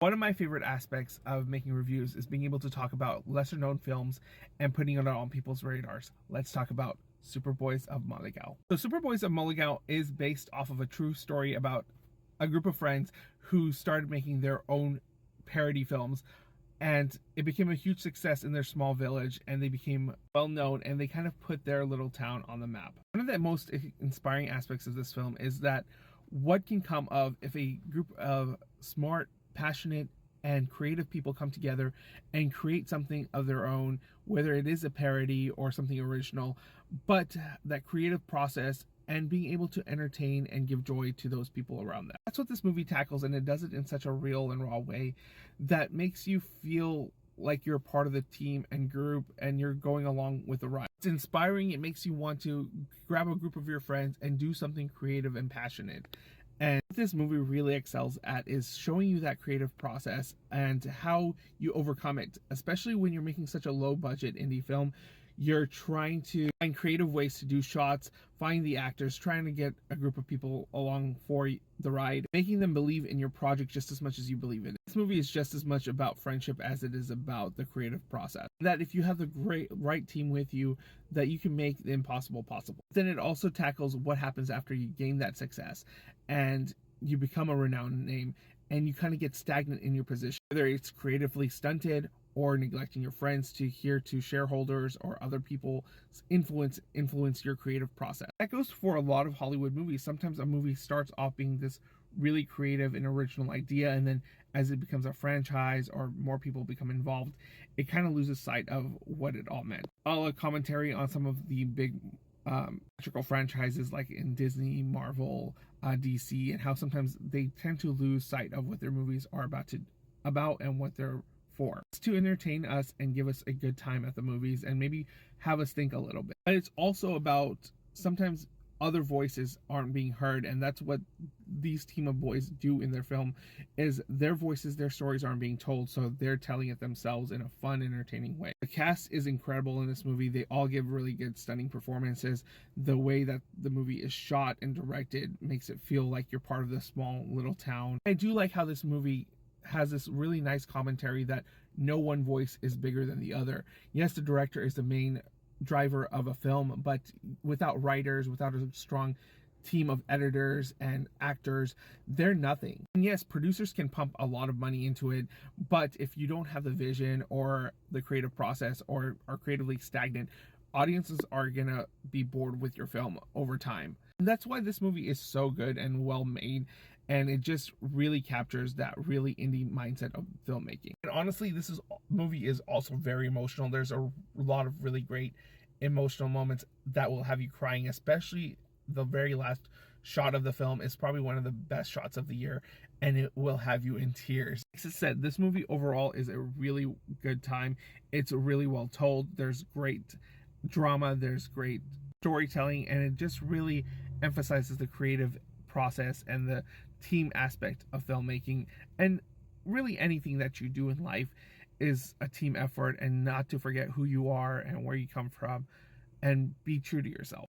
One of my favorite aspects of making reviews is being able to talk about lesser known films and putting it on people's radars. Let's talk about Superboys of Malegoan. So Superboys of Malegoan is based off of a true story about a group of friends who started making their own parody films, and it became a huge success in their small village, and they became well known, and they kind of put their little town on the map. One of the most inspiring aspects of this film is that what can come of if a group of smart, passionate, and creative people come together and create something of their own, whether it is a parody or something original, but that creative process and being able to entertain and give joy to those people around them. That's what this movie tackles, and it does it in such a real and raw way that makes you feel like you're part of the team and group and you're going along with the ride. It's inspiring. It makes you want to grab a group of your friends and do something creative and passionate. And what this movie really excels at is showing you that creative process and how you overcome it, especially when you're making such a low budget indie film. You're trying to find creative ways to do shots, find the actors, trying to get a group of people along for the ride, making them believe in your project just as much as you believe in it. This movie is just as much about friendship as it is about the creative process. That if you have the right team with you, that you can make the impossible possible. Then it also tackles what happens after you gain that success and you become a renowned name and you kind of get stagnant in your position, whether it's creatively stunted or neglecting your friends to hear to shareholders or other people's influence your creative process. That goes for a lot of Hollywood movies. Sometimes a movie starts off being this really creative and original idea, and then as it becomes a franchise or more people become involved, it kind of loses sight of what it all meant. A commentary on some of the big theatrical franchises like in Disney, Marvel, DC, and how sometimes they tend to lose sight of what their movies are about and what they're for. It's to entertain us and give us a good time at the movies and maybe have us think a little bit. But it's also about sometimes other voices aren't being heard, and that's what these team of boys do in their film, is their voices, their stories aren't being told, so they're telling it themselves in a fun, entertaining way. The cast is incredible in this movie. They all give really good, stunning performances. The way that the movie is shot and directed makes it feel like you're part of this small little town. I do like how this movie has this really nice commentary that no one voice is bigger than the other. Yes, the director is the main driver of a film, but without writers, without a strong team of editors and actors, they're nothing. And yes, producers can pump a lot of money into it, but if you don't have the vision or the creative process or are creatively stagnant, audiences are gonna be bored with your film over time. And that's why this movie is so good and well made, and it just really captures that really indie mindset of filmmaking. And honestly, movie is also very emotional. There's a lot of really great emotional moments that will have you crying, especially the very last shot of the film is probably one of the best shots of the year, and it will have you in tears. Like I said, this movie overall is a really good time. It's really well told. There's great drama, there's great storytelling, and it just really emphasizes the creative process and the team aspect of filmmaking. And really anything that you do in life is a team effort, and not to forget who you are and where you come from, and be true to yourself.